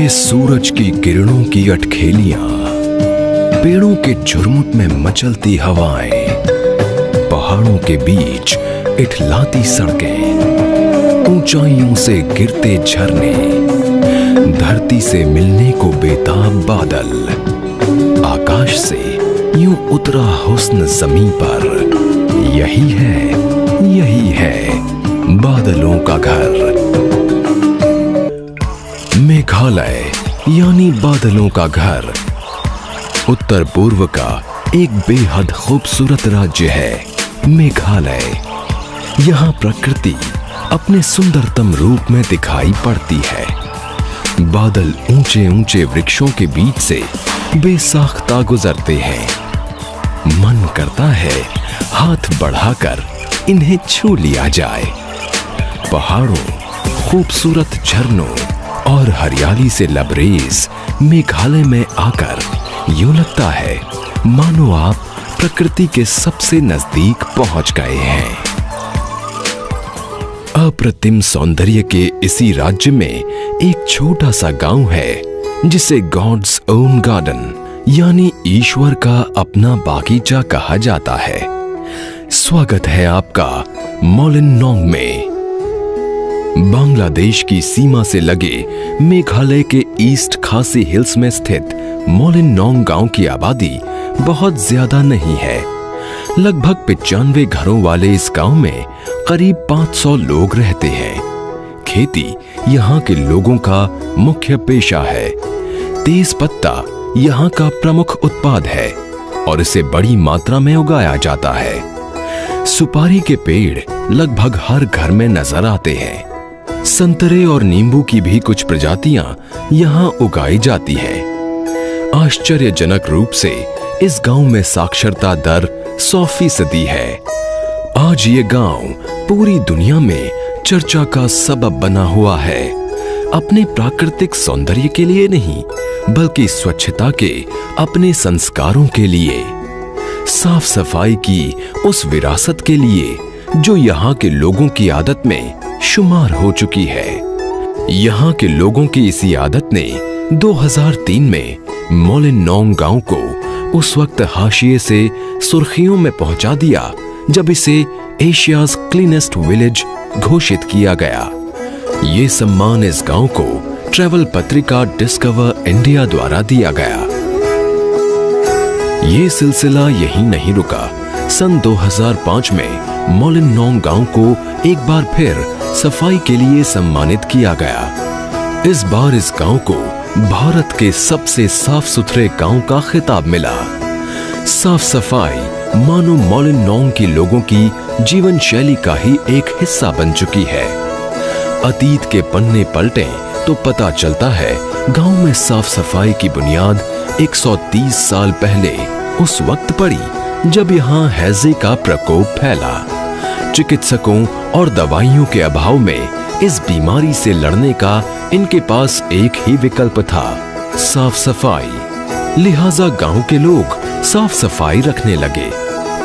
सूरज की किरणों की अटखेलियां, पेड़ों के झुरमुट में मचलती हवाएं, पहाड़ों के बीच इठलाती सड़कें, ऊंचाइयों से गिरते झरने, धरती से मिलने को बेताब बादल, आकाश से यूं उतरा हुस्न जमीन पर। यही है बादलों का घर। मेघालय यानी बादलों का घर उत्तर पूर्व का एक बेहद खूबसूरत राज्य है मेघालय। यहाँ प्रकृति अपने सुंदरतम रूप में दिखाई पड़ती है। बादल ऊंचे ऊंचे वृक्षों के बीच से बेसाख्ता गुजरते हैं। मन करता है हाथ बढ़ाकर इन्हें छू लिया जाए। पहाड़ों, खूबसूरत झरनों और हरियाली से लबरेज मेघालय में आकर यूं लगता है मानो आप प्रकृति के सबसे नजदीक पहुंच गए हैं। अप्रतिम सौंदर्य के इसी राज्य में एक छोटा सा गांव है जिसे गॉड्स ओन गार्डन यानी ईश्वर का अपना बागीचा कहा जाता है। स्वागत है आपका मोलिनोंग में। बांग्लादेश की सीमा से लगे मेघालय के ईस्ट खासी हिल्स में स्थित मोलिनोंग गांव की आबादी बहुत ज्यादा नहीं है। लगभग 95 घरों वाले इस गांव में करीब 500 लोग रहते हैं। खेती यहाँ के लोगों का मुख्य पेशा है। तेज पत्ता यहाँ का प्रमुख उत्पाद है और इसे बड़ी मात्रा में उगाया जाता है। सुपारी के पेड़ लगभग हर घर में नजर आते हैं। संतरे और नींबू की भी कुछ प्रजातियां यहाँ उगाई जाती हैं। आश्चर्यजनक रूप से इस गांव में साक्षरता दर 100% है। आज ये गांव पूरी दुनिया में चर्चा का सबब बना हुआ है। अपने प्राकृतिक सौंदर्य के लिए नहीं बल्कि स्वच्छता के अपने संस्कारों के लिए, साफ सफाई की उस विरासत के लिए जो यहाँ के लोगों की आदत में शुमार हो चुकी है। यहाँ के लोगों की इसी आदत ने 2003 में मोलिनोंग गांव को उस वक्त हाशिए से सुर्खियों में पहुंचा दिया जब इसे एशियाज क्लीनेस्ट विलेज घोषित किया गया। ये सम्मान इस गांव को ट्रैवल पत्रिका डिस्कवर इंडिया द्वारा दिया गया। ये सिलसिला यहीं नहीं रुका। सन 2005 में मोलिनोंग गांव को एक बार फिर सफाई के लिए सम्मानित किया गया। इस बार इस गांव को भारत के सबसे साफ सुथरे गांव का खिताब मिला। साफ सफाई मानो मोलिनोंग के लोगों की जीवन शैली का ही एक हिस्सा बन चुकी है। अतीत के पन्ने पलटें तो पता चलता है गांव में साफ सफाई की बुनियाद 130 साल पहले उस वक्त पड़ी जब यहाँ हैजे का प्रकोप फैला। चिकित्सकों और दवाइयों के अभाव में इस बीमारी से लड़ने का इनके पास एक ही विकल्प था, साफ सफाई। लिहाजा गांव के लोग साफ सफाई रखने लगे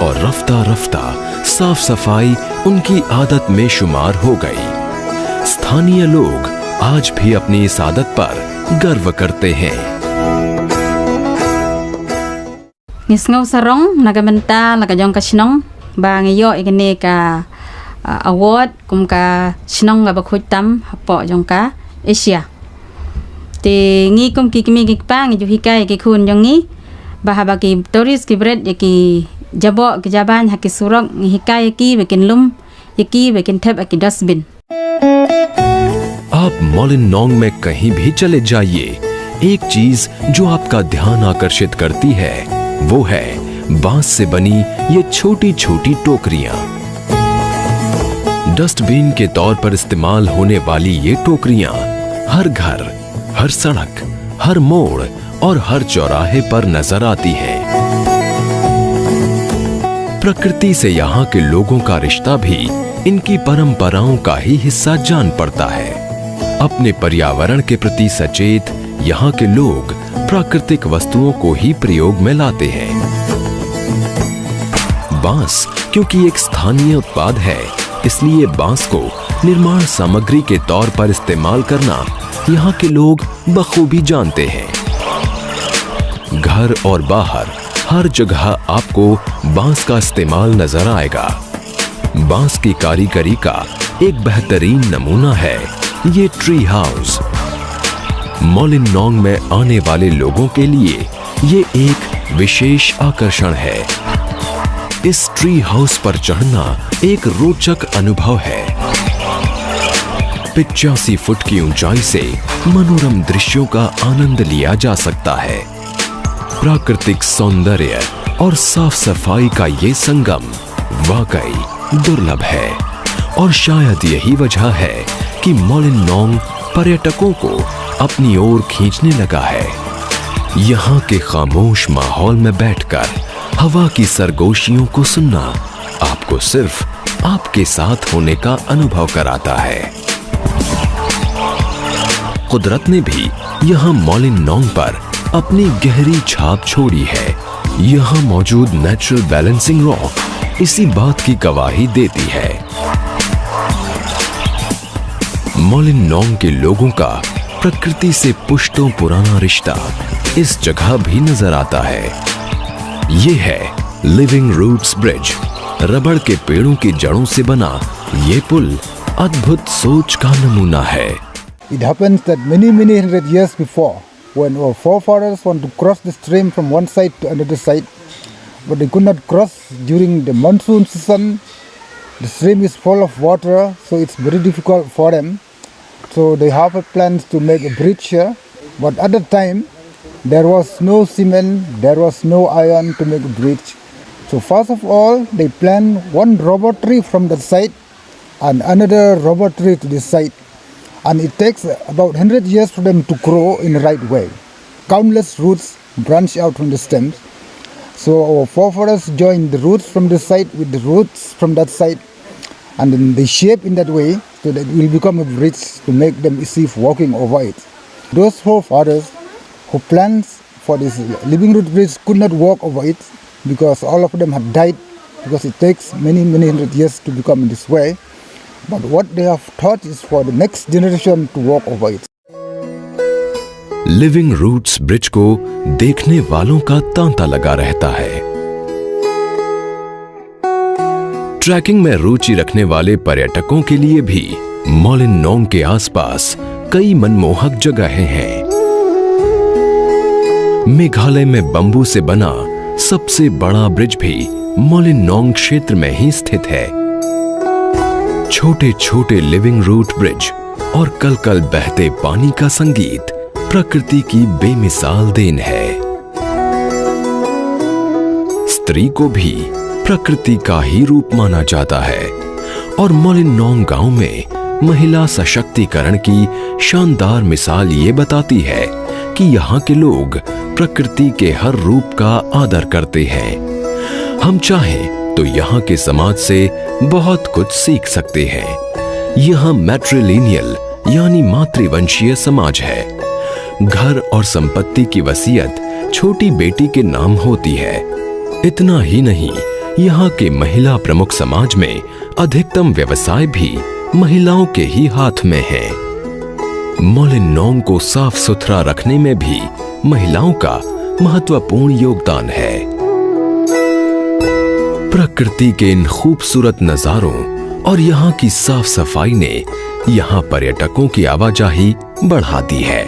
और रफ्ता रफ्ता साफ सफाई उनकी आदत में शुमार हो गई। स्थानीय लोग आज भी अपनी इस आदत पर गर्व करते हैं। Nisngau sarong nagamenta nagajong ka sinong ba ngayo igani ka award kum ka sinong ga bakhutam hapo jong ka Asia. Te ngi kum ki kimi gi pang ju hikai ki khun jong ni ba haba ki tourist ki bread ki jabo ki jaban ha ki surok ngi hikai ki bekin lum yaki bekin tap ki dustbin. आप मोलिनोंग में कहीं भी चले जाइए, एक चीज जो आपका ध्यान आकर्षित करती है वो है बांस से बनी ये छोटी छोटी टोकरियां। डस्टबिन के तौर पर इस्तेमाल होने वाली ये टोकरियां हर घर, हर सड़क, हर मोड़ और हर चौराहे पर नजर आती हैं। प्रकृति से यहाँ के लोगों का रिश्ता भी इनकी परंपराओं का ही हिस्सा जान पड़ता है। अपने पर्यावरण के प्रति सचेत यहाँ के लोग प्राकृतिक वस्तुओं को ही प्रयोग में लाते हैं। बांस क्योंकि एक स्थानीय उत्पाद है, इसलिए बांस को निर्माण सामग्री के तौर पर इस्तेमाल करना यहाँ के लोग बखूबी जानते हैं। घर और बाहर हर जगह आपको बांस का इस्तेमाल नजर आएगा। बांस की कारीगरी का एक बेहतरीन नमूना है ये ट्री हाउस। मोलिनोंग में आने वाले लोगों के लिए ये एक विशेष आकर्षण है। इस ट्री हाउस पर चढ़ना एक रोचक अनुभव है। 85 फुट की ऊंचाई से मनोरम दृश्यों का आनंद लिया जा सकता है। प्राकृतिक सौंदर्य और साफ सफाई का ये संगम वाकई दुर्लभ है और शायद यही वजह है कि मोलिनोंग पर्यटकों को अपनी ओर खींचने लगा है। यहाँ के खामोश माहौल में बैठकर हवा की सरगोशियों को सुनना आपको सिर्फ आपके साथ होने का अनुभव कराता है। कुदरत ने भी यहाँ मोलिनोंग पर अपनी गहरी छाप छोड़ी है। यहाँ मौजूद नेचुरल बैलेंसिंग रॉक इसी बात की गवाही देती है। मोलिनोंग के लोगों का प्रकृति से पुश्तों पुराना रिश्ता इस जगह भी नजर आता है। ये है लिविंग रूट्स ब्रिज। रबड़ के पेड़ों की जड़ों से बना ये पुल अद्भुत सोच का नमूना है। It happens that many hundred years before, when our forefathers want to cross the stream from one side to another side, but they could not cross during the monsoon season. The stream is full of water, so it's very difficult for them. So they have a plans to make a bridge here, but at the time there was no cement, there was no iron to make a bridge. So first of all, they planned one rubber tree from that side and another rubber tree to this side. And it takes about 100 years for them to grow in the right way. Countless roots branch out from the stems. So our forefathers joined the roots from this side with the roots from that side, and then they shape in that way so that it will become a bridge to make them easy for walking over it. Those forefathers who planned for this living root bridge could not walk over it because all of them had died, because it takes many hundred years to become in this way. But what they have taught is for the next generation to walk over it. Living roots bridge को देखने वालों का तांता लगा रहता है। Trekking में रुचि रखने वाले पर्यटकों के लिए भी मोलिनोंग के आसपास कई मनमोहक जगहें हैं। मेघालय में बंबू से बना सबसे बड़ा ब्रिज भी मोलिनोंग क्षेत्र में ही स्थित है। छोटे छोटे लिविंग रूट ब्रिज और कल बहते पानी का संगीत प्रकृति की बेमिसाल देन है। स्त्री को भी प्रकृति का ही रूप माना जाता है और मोलिनोंग गांव में महिला सशक्तिकरण की शानदार मिसाल ये बताती है कि यहाँ के लोग प्रकृति के हर रूप का आदर करते हैं। हम चाहें तो यहाँ के समाज से बहुत कुछ सीख सकते हैं। यहाँ मैट्रिलिनियल यानी मातृवंशीय समाज है। घर और संपत्ति की वसीयत छोटी बेटी के नाम होती है। इतना ही नहीं, यहाँ के महिला प्रमुख समाज में अधिकतम व्यवसाय भी महिलाओं के ही हाथ में है। मोलिनोंग को साफ सुथरा रखने में भी महिलाओं का महत्वपूर्ण योगदान है। प्रकृति के इन खूबसूरत नजारों और यहाँ की साफ सफाई ने यहाँ पर्यटकों की आवाजाही बढ़ा दी है।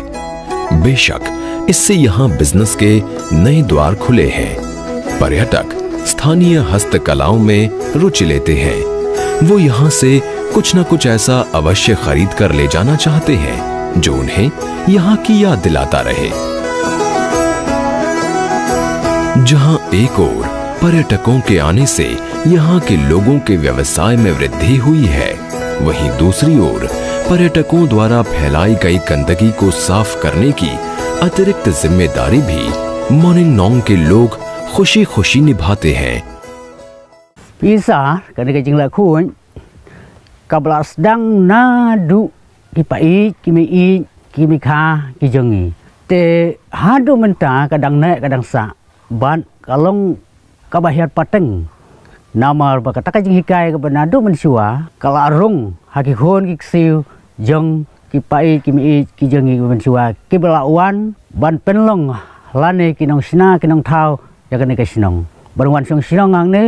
बेशक इससे यहाँ बिजनेस के नए द्वार खुले हैं। पर्यटक स्थानीय हस्तकलाओं में रुचि लेते हैं। वो यहाँ से कुछ न कुछ ऐसा अवश्य खरीद कर ले जाना चाहते हैं जो उन्हें यहाँ की याद दिलाता रहे। जहाँ एक ओर पर्यटकों के आने से यहाँ के लोगों के व्यवसाय में वृद्धि हुई है, वहीं दूसरी ओर पर्यटकों द्वारा फैलाई गई गंदगी को साफ करने की अतिरिक्त जिम्मेदारी भी मोलिनोंग के लोग खुशी खुशी निभाते हैं। Bisa kadang jingla kun kabla sedang nadu kipai kimi kimika kijongi te hadu menta kadang naik kadang sa ban kalong kabahir pateng nama bakataka jing hikai ke benadu mensua kalarung hakikon kiksiu jong ki pai ki mi ki jengi ban siwa ki belawan ban penlong lane ki nong sina ki nong thau ya kan ke sinong barwan song sinong ang ne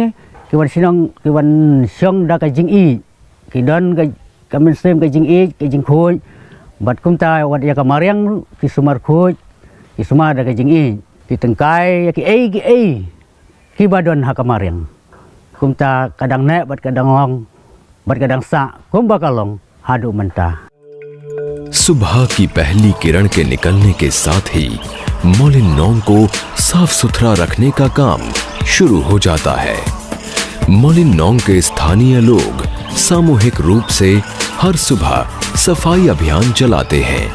ki wan sinong ki wan song da ka jing i ki don ka kamen sem ka jing i ki jing khoi bat kum ta wat ya ka mariang ki sumar khoi ki suma da ka jing i ki tengkai ya ki ki badon ha ka mariang kum ta kadang ne bat kadang long bat kadang sa kum bakalong hadu menta. सुबह की पहली किरण के निकलने के साथ ही मोलिन नोंग को साफ सुथरा रखने का काम शुरू हो जाता है। मोलिन नोंग के स्थानीय लोग सामूहिक रूप से हर सुबह सफाई अभियान चलाते हैं।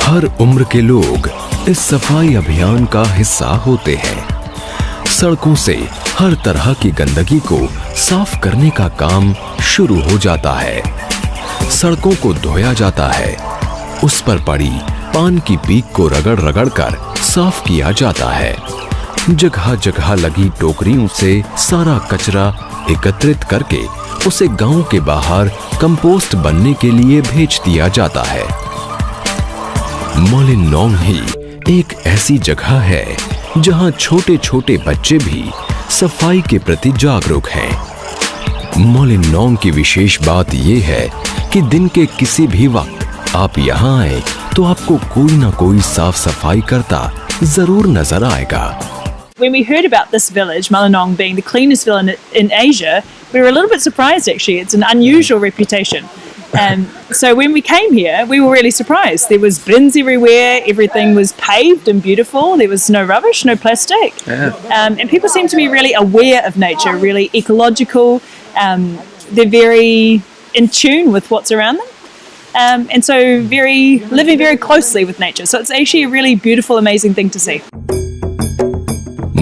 हर उम्र के लोग इस सफाई अभियान का हिस्सा होते हैं। सड़कों से हर तरह की गंदगी को साफ करने का काम शुरू हो जाता है। सड़कों को धोया जाता है, उस पर पड़ी पान की पीक को रगड़ रगड़ कर साफ किया जाता है। जगह जगह लगी टोकरियों से सारा कचरा एकत्रित करके उसे गांव के बाहर कंपोस्ट बनने के लिए भेज दिया जाता है। मोलिन नोंग ही एक ऐसी जगह है जहां छोटे छोटे बच्चे भी सफाई के प्रति जागरूक हैं। मोलिन नोंग की विशेष बात यह है कि दिन के किसी भी वक्त आप यहाँ आए तो आपको कोई ना कोई साफ सफाई करता जरूर नजर आएगा। When we heard about this village, Molinong being the cleanest village in Asia, we were a little bit surprised actually. It's an unusual reputation. So when we came here, we were really surprised. There was bins everywhere, everything was paved and beautiful, there was no rubbish, no plastic. And people seem to be really aware of nature, really ecological. They're very in tune with what's around them. And so living very closely with nature. So it's actually a really beautiful, amazing thing to see.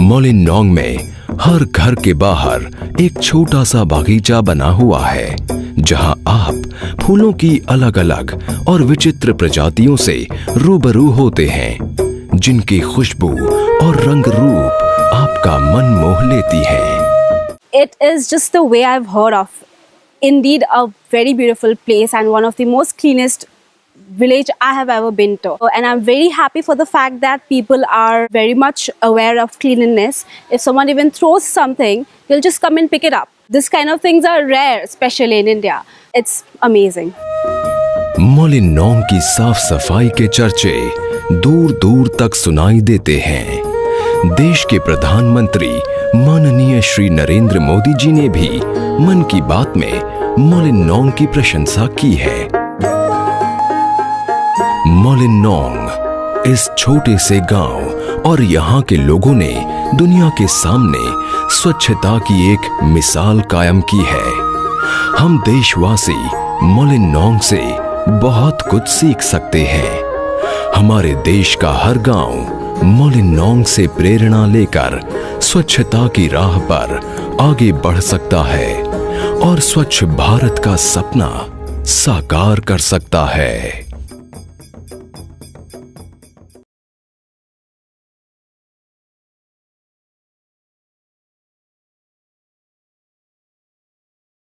मोलिन नोंग में हर घर के बाहर एक छोटा सा बागीचा बना हुआ है, जहां आप फूलों की अलग अलग और विचित्र प्रजातियों से रूबरू होते हैं, जिनकी खुशबू और रंग रूप आपका मन मोह लेती है। It is just the way I've heard of. Indeed, a very beautiful place and one of the most cleanest village I have ever been to. And I'm very happy for the fact that people are very much aware of cleanliness. If someone even throws something, they'll just come and pick it up. This kind of things are rare, especially in India. It's amazing. मोलिन नोंग की साफ सफाई के चर्चे दूर दूर तक सुनाई देते हैं। देश के प्रधानमंत्री माननीय श्री नरेंद्र मोदी जी ने भी मन की बात में मोलिन नोंग की प्रशंसा की है। मोलिन नोंग इस छोटे से गांव और यहाँ के लोगों ने दुनिया के सामने स्वच्छता की एक मिसाल कायम की है। हम देशवासी मोलिन नोंग से बहुत कुछ सीख सकते हैं। हमारे देश का हर गांव मोलिन नोंग से प्रेरणा लेकर स्वच्छता की राह पर आगे बढ़ सकता है और स्वच्छ भारत का सपना साकार कर सकता है।